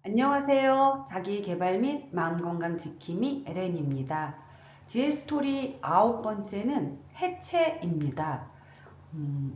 안녕하세요. 자기계발 및 마음건강 지킴이 LN입니다. 지혜스토리 9번째는 해체입니다.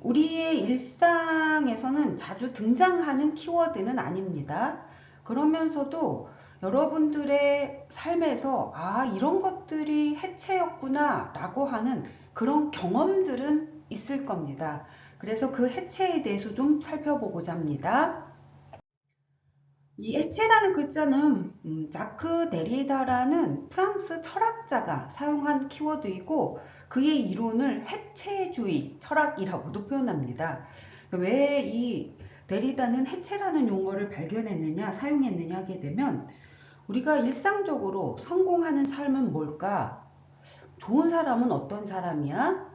우리의 일상에서는 자주 등장하는 키워드는 아닙니다. 그러면서도 여러분들의 삶에서 이런 것들이 해체였구나 라고 하는 그런 경험들은 있을 겁니다. 그래서 그 해체에 대해서 좀 살펴보고자 합니다. 이 해체라는 글자는 자크 데리다라는 프랑스 철학자가 사용한 키워드이고 그의 이론을 해체주의 철학이라고도 표현합니다. 왜 이 데리다는 해체라는 용어를 발견했느냐, 사용했느냐 하게 되면 우리가 일상적으로 성공하는 삶은 뭘까? 좋은 사람은 어떤 사람이야?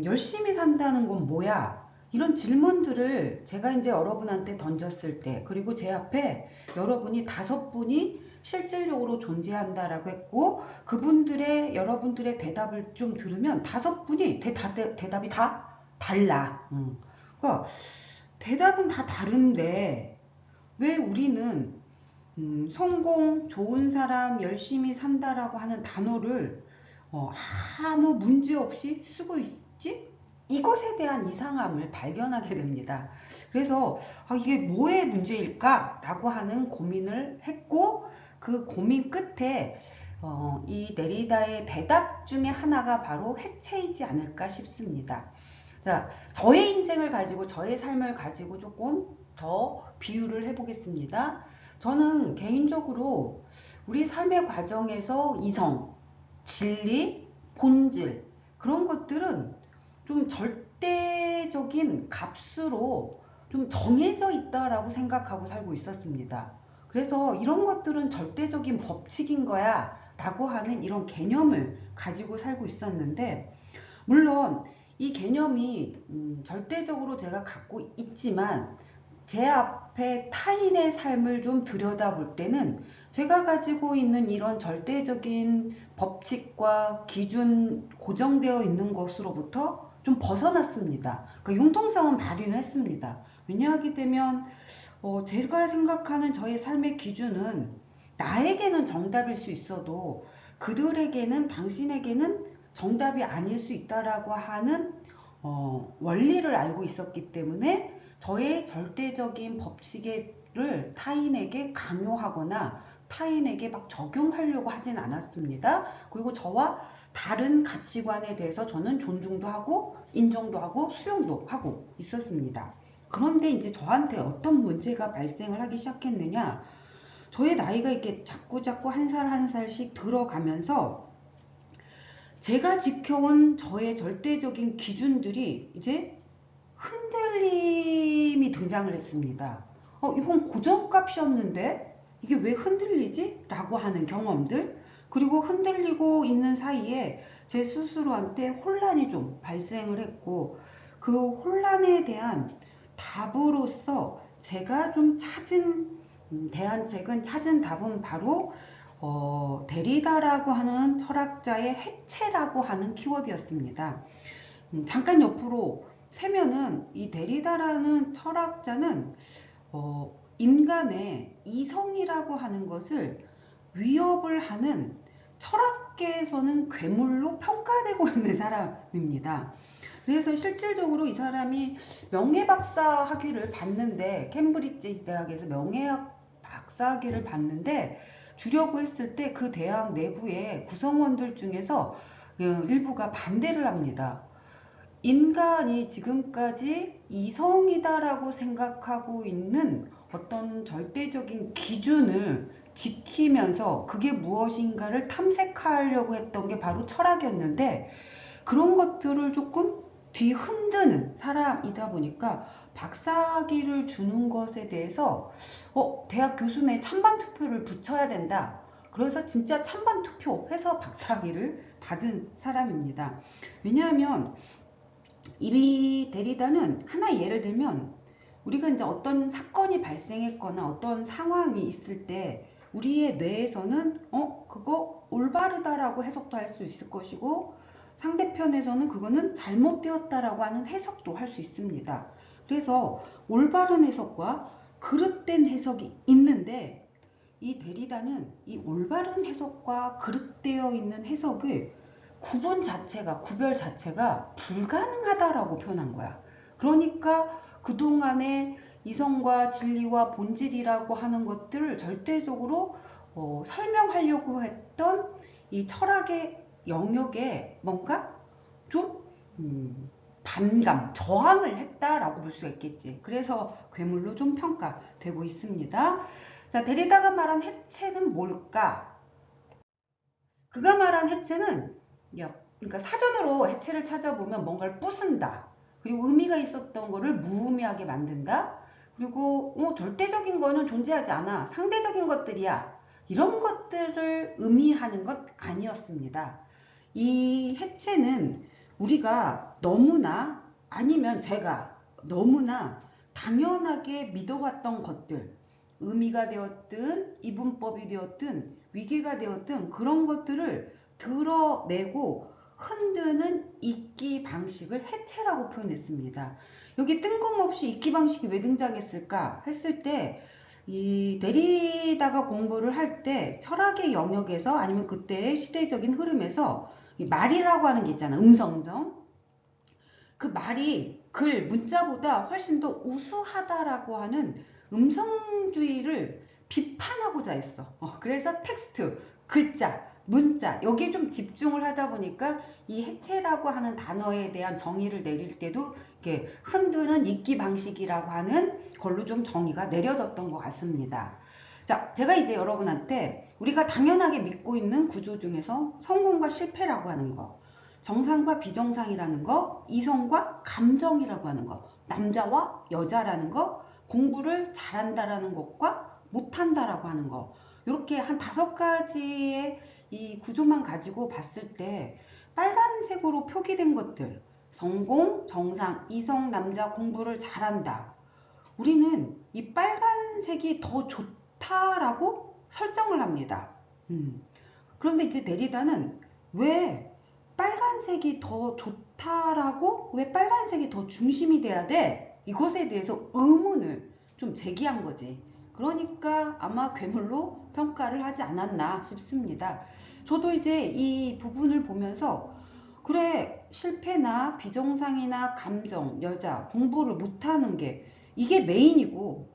열심히 산다는 건 뭐야? 이런 질문들을 제가 이제 여러분한테 던졌을 때, 그리고 제 앞에 여러분이 5분이 실질적으로 존재한다라고 했고, 여러분들의 대답을 좀 들으면 5분이 대답이 다 달라. 그러니까 대답은 다 다른데, 왜 우리는 성공, 좋은 사람, 열심히 산다라고 하는 단어를 아무 문제 없이 쓰고 있지? 이것에 대한 이상함을 발견하게 됩니다. 그래서 이게 뭐의 문제일까? 라고 하는 고민을 했고 그 고민 끝에 이 데리다의 대답 중에 하나가 바로 해체이지 않을까 싶습니다. 자, 저의 인생을 가지고 저의 삶을 가지고 조금 더 비유를 해보겠습니다. 저는 개인적으로 우리 삶의 과정에서 이성, 진리, 본질 그런 것들은 좀 절대적인 값으로 좀 정해져 있다라고 생각하고 살고 있었습니다. 그래서 이런 것들은 절대적인 법칙인 거야 라고 하는 이런 개념을 가지고 살고 있었는데 물론 이 개념이 절대적으로 제가 갖고 있지만 제 앞에 타인의 삶을 좀 들여다볼 때는 제가 가지고 있는 이런 절대적인 법칙과 기준 고정되어 있는 것으로부터 좀 벗어났습니다. 그러니까 융통성은 발휘는 했습니다. 왜냐하게 되면 제가 생각하는 저의 삶의 기준은 나에게는 정답일 수 있어도 그들에게는 당신에게는 정답이 아닐 수 있다라고 하는 원리를 알고 있었기 때문에 저의 절대적인 법칙을 타인에게 강요하거나 타인에게 막 적용하려고 하진 않았습니다. 그리고 저와 다른 가치관에 대해서 저는 존중도 하고 인정도 하고 수용도 하고 있었습니다. 그런데 이제 저한테 어떤 문제가 발생을 하기 시작했느냐? 저의 나이가 이렇게 자꾸자꾸 한 살 한 살씩 들어가면서 제가 지켜온 저의 절대적인 기준들이 이제 흔들림이 등장을 했습니다. 이건 고정값이었는데 이게 왜 흔들리지? 라고 하는 경험들 그리고 흔들리고 있는 사이에 제 스스로한테 혼란이 좀 발생을 했고 그 혼란에 대한 답으로서 제가 좀 찾은 답은 바로 데리다라고 하는 철학자의 해체라고 하는 키워드였습니다. 잠깐 옆으로 세면은 이 데리다라는 철학자는 인간의 이성이라고 하는 것을 위협을 하는 철학계에서는 괴물로 평가되고 있는 사람입니다. 그래서 실질적으로 이 사람이 명예박사 학위를 받는데 캠브리지 대학에서 명예학 박사 학위를 받는데 주려고 했을 때 그 대학 내부의 구성원들 중에서 일부가 반대를 합니다. 인간이 지금까지 이성이다라고 생각하고 있는 어떤 절대적인 기준을 지키면서 그게 무엇인가를 탐색하려고 했던 게 바로 철학이었는데 그런 것들을 조금 뒤흔드는 사람이다 보니까 박사학위를 주는 것에 대해서 대학 교수내 찬반 투표를 붙여야 된다. 그래서 진짜 찬반 투표해서 박사학위를 받은 사람입니다. 왜냐하면 이 데리다는 하나 예를 들면 우리가 이제 어떤 사건이 발생했거나 어떤 상황이 있을 때 우리의 뇌에서는 그거 올바르다라고 해석도 할 수 있을 것이고 상대편에서는 그거는 잘못되었다라고 하는 해석도 할 수 있습니다. 그래서 올바른 해석과 그릇된 해석이 있는데 이 데리다는 이 올바른 해석과 그릇되어 있는 해석을 구별 자체가 불가능하다라고 표현한 거야. 그러니까 그동안의 이성과 진리와 본질이라고 하는 것들을 절대적으로 설명하려고 했던 이 철학의 영역에 뭔가 좀 반감, 저항을 했다라고 볼 수가 있겠지. 그래서 괴물로 좀 평가되고 있습니다. 자, 데리다가 말한 해체는 뭘까? 그가 말한 해체는 그러니까 사전으로 해체를 찾아보면 뭔가를 부순다. 그리고 의미가 있었던 거를 무의미하게 만든다. 그리고 절대적인 거는 존재하지 않아. 상대적인 것들이야. 이런 것들을 의미하는 것 아니었습니다. 이 해체는 우리가 너무나 아니면 제가 너무나 당연하게 믿어왔던 것들, 의미가 되었든 이분법이 되었든 위계가 되었든 그런 것들을 드러내고 흔드는 읽기 방식을 해체라고 표현했습니다. 여기 뜬금없이 읽기 방식이 왜 등장했을까 했을 때 이 데리다가 공부를 할 때 철학의 영역에서 아니면 그때의 시대적인 흐름에서 이 말이라고 하는 게 있잖아. 음성성. 그 말이 문자보다 훨씬 더 우수하다라고 하는 음성주의를 비판하고자 했어. 그래서 텍스트, 글자, 문자 여기에 좀 집중을 하다 보니까 이 해체라고 하는 단어에 대한 정의를 내릴 때도 이렇게 흔드는 읽기 방식이라고 하는 걸로 좀 정의가 내려졌던 것 같습니다. 자, 제가 이제 여러분한테 우리가 당연하게 믿고 있는 구조 중에서 성공과 실패라고 하는 거, 정상과 비정상이라는 거, 이성과 감정이라고 하는 거, 남자와 여자라는 거, 공부를 잘한다라는 것과 못한다라고 하는 거, 이렇게 한 5가지의 이 구조만 가지고 봤을 때 빨간색으로 표기된 것들, 성공, 정상, 이성, 남자, 공부를 잘한다. 우리는 이 빨간색이 더 좋다라고 설정을 합니다. 그런데 이제 데리다는 왜 빨간색이 더 좋다라고 왜 빨간색이 더 중심이 돼야 돼? 이것에 대해서 의문을 좀 제기한 거지. 그러니까 아마 괴물로 평가를 하지 않았나 싶습니다. 저도 이제 이 부분을 보면서 그래 실패나 비정상이나 감정, 여자, 공부를 못하는 게 이게 메인이고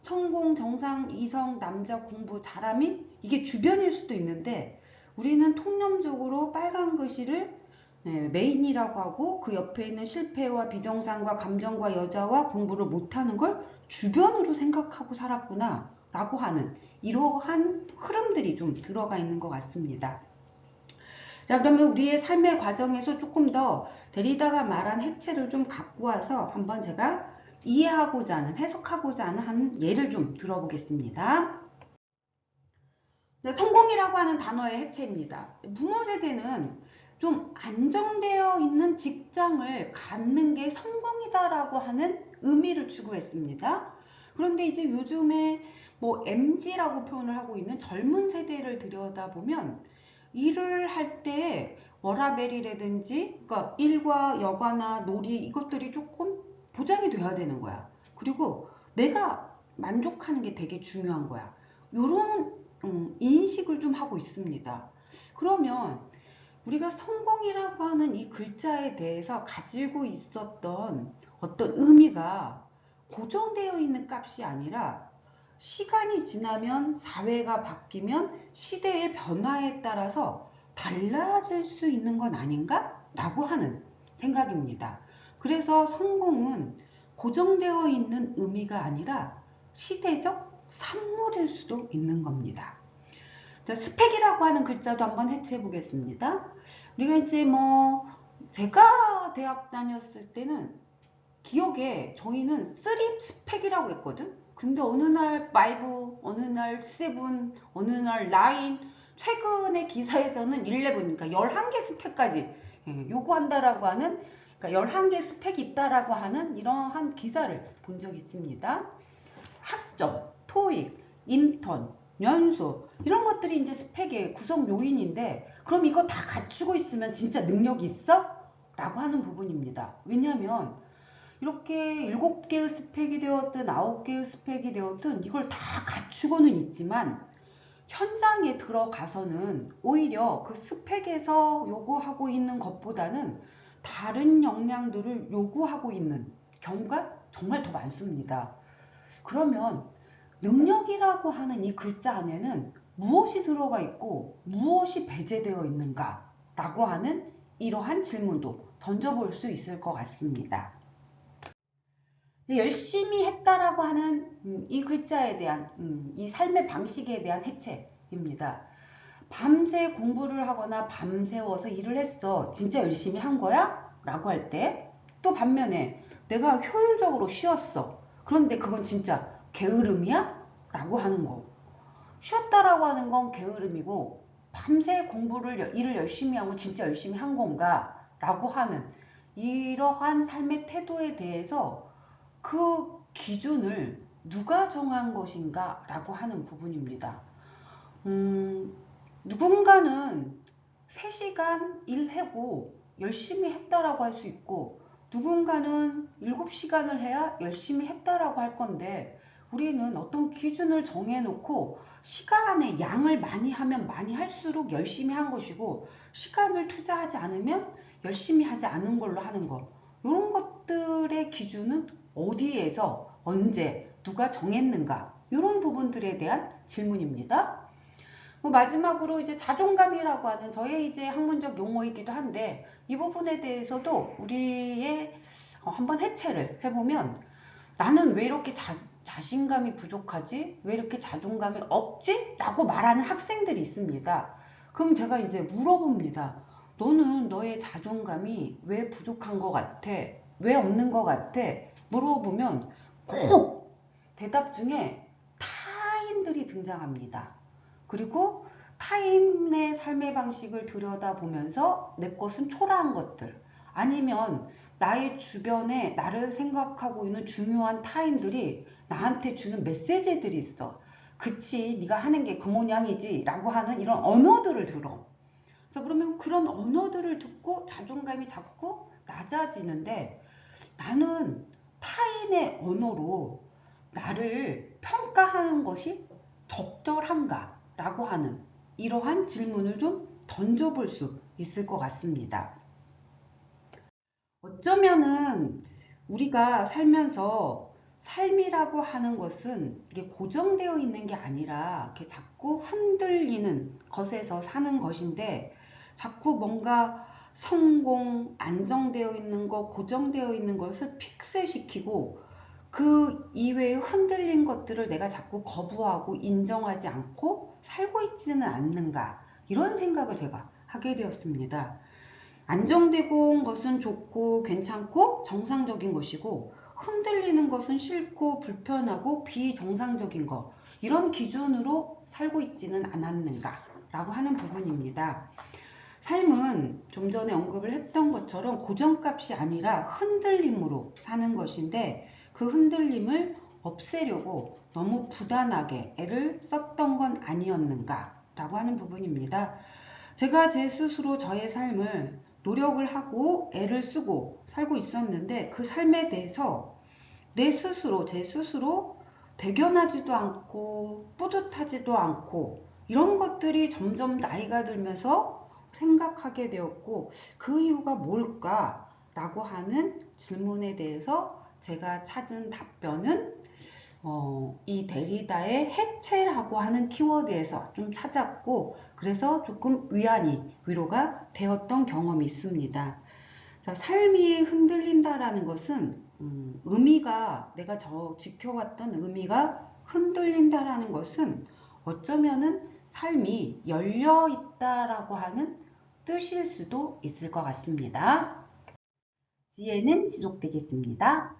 성공, 정상, 이성, 남자, 공부, 잘함이 이게 주변일 수도 있는데 우리는 통념적으로 빨간 글씨를 메인이라고 하고 그 옆에 있는 실패와 비정상과 감정과 여자와 공부를 못하는 걸 주변으로 생각하고 살았구나 라고 하는 이러한 흐름들이 좀 들어가 있는 것 같습니다. 자, 그러면 우리의 삶의 과정에서 조금 더 데리다가 말한 해체를 좀 갖고 와서 한번 제가 이해하고자 하는, 해석하고자 하는 한 예를 좀 들어보겠습니다. 성공이라고 하는 단어의 해체입니다. 부모 세대는 좀 안정되어 있는 직장을 갖는 게 성공이다라고 하는 의미를 추구했습니다. 그런데 이제 요즘에 뭐 MZ라고 표현을 하고 있는 젊은 세대를 들여다보면 일을 할 때 워라밸이라든지 그러니까 일과 여가나 놀이 이것들이 조금 보장이 돼야 되는 거야. 그리고 내가 만족하는 게 되게 중요한 거야. 요런 인식을 좀 하고 있습니다. 그러면 우리가 성공이라고 하는 이 글자에 대해서 가지고 있었던 어떤 의미가 고정되어 있는 값이 아니라 시간이 지나면 사회가 바뀌면 시대의 변화에 따라서 달라질 수 있는 건 아닌가? 라고 하는 생각입니다. 그래서 성공은 고정되어 있는 의미가 아니라 시대적 산물일 수도 있는 겁니다. 자, 스펙이라고 하는 글자도 한번 해체해 보겠습니다. 우리가 이제 제가 대학 다녔을 때는 기억에 저희는 3 스펙이라고 했거든. 근데 어느 날 5, 어느 날 7, 어느 날 9, 최근의 기사에서는 11, 그러니까 11개 스펙까지 요구한다라고 하는, 그러니까 11개 스펙이 있다라고 하는 이러한 기사를 본 적이 있습니다. 학점, 토익, 인턴, 연수 이런 것들이 이제 스펙의 구성 요인인데 그럼 이거 다 갖추고 있으면 진짜 능력이 있어? 라고 하는 부분입니다. 왜냐하면 이렇게 7개의 스펙이 되었든 9개의 스펙이 되었든 이걸 다 갖추고는 있지만 현장에 들어가서는 오히려 그 스펙에서 요구하고 있는 것보다는 다른 역량들을 요구하고 있는 경우가 정말 더 많습니다. 그러면 능력이라고 하는 이 글자 안에는 무엇이 들어가 있고 무엇이 배제되어 있는가 라고 하는 이러한 질문도 던져볼 수 있을 것 같습니다. 열심히 했다라고 하는 이 글자에 대한 이 삶의 방식에 대한 해체입니다. 밤새 공부를 하거나 밤새워서 일을 했어. 진짜 열심히 한 거야? 라고 할 때, 또 반면에 내가 효율적으로 쉬었어. 그런데 그건 진짜 게으름이야? 라고 하는 거. 쉬었다라고 하는 건 게으름이고 밤새 일을 열심히 하고 진짜 열심히 한 건가? 라고 하는 이러한 삶의 태도에 대해서 그 기준을 누가 정한 것인가? 라고 하는 부분입니다. 누군가는 3시간 일하고 열심히 했다라고 할 수 있고 누군가는 7시간을 해야 열심히 했다라고 할 건데 우리는 어떤 기준을 정해놓고 시간의 양을 많이 하면 많이 할수록 열심히 한 것이고 시간을 투자하지 않으면 열심히 하지 않은 걸로 하는 것. 이런 것들의 기준은 어디에서 언제 누가 정했는가 이런 부분들에 대한 질문입니다. 마지막으로 이제 자존감이라고 하는 저의 이제 학문적 용어이기도 한데 이 부분에 대해서도 우리의 한번 해체를 해보면 나는 왜 이렇게 자신감이 부족하지? 왜 이렇게 자존감이 없지? 라고 말하는 학생들이 있습니다. 그럼 제가 이제 물어봅니다. 너는 너의 자존감이 왜 부족한 것 같아? 왜 없는 것 같아? 물어보면 꼭 대답 중에 타인들이 등장합니다. 그리고 타인의 삶의 방식을 들여다보면서 내 것은 초라한 것들 아니면 나의 주변에 나를 생각하고 있는 중요한 타인들이 나한테 주는 메시지들이 있어. 그치, 네가 하는 게 그 모양이지 라고 하는 이런 언어들을 들어. 자, 그러면 그런 언어들을 듣고 자존감이 자꾸 낮아지는데 나는 타인의 언어로 나를 평가하는 것이 적절한가? 라고 하는 이러한 질문을 좀 던져볼 수 있을 것 같습니다. 어쩌면은 우리가 살면서 삶이라고 하는 것은 이게 고정되어 있는 게 아니라 이렇게 자꾸 흔들리는 것에서 사는 것인데 자꾸 뭔가 성공, 안정되어 있는 것, 고정되어 있는 것을 픽스시키고 그 이외에 흔들린 것들을 내가 자꾸 거부하고 인정하지 않고 살고 있지는 않는가 이런 생각을 제가 하게 되었습니다. 안정되고 온 것은 좋고 괜찮고 정상적인 것이고 흔들리는 것은 싫고 불편하고 비정상적인 것 이런 기준으로 살고 있지는 않았는가 라고 하는 부분입니다. 삶은 좀 전에 언급을 했던 것처럼 고정값이 아니라 흔들림으로 사는 것인데 그 흔들림을 없애려고 너무 부단하게 애를 썼던 건 아니었는가 라고 하는 부분입니다. 제가 제 스스로 저의 삶을 노력을 하고 애를 쓰고 살고 있었는데 그 삶에 대해서 제 스스로 대견하지도 않고 뿌듯하지도 않고 이런 것들이 점점 나이가 들면서 생각하게 되었고 그 이유가 뭘까? 라고 하는 질문에 대해서 제가 찾은 답변은 이 데리다의 해체라고 하는 키워드에서 좀 찾았고 그래서 조금 위로가 되었던 경험이 있습니다. 자, 삶이 흔들린다라는 것은 의미가 내가 지켜왔던 의미가 흔들린다라는 것은 어쩌면은 삶이 열려 있다라고 하는 뜻일 수도 있을 것 같습니다. 지혜는 지속되겠습니다.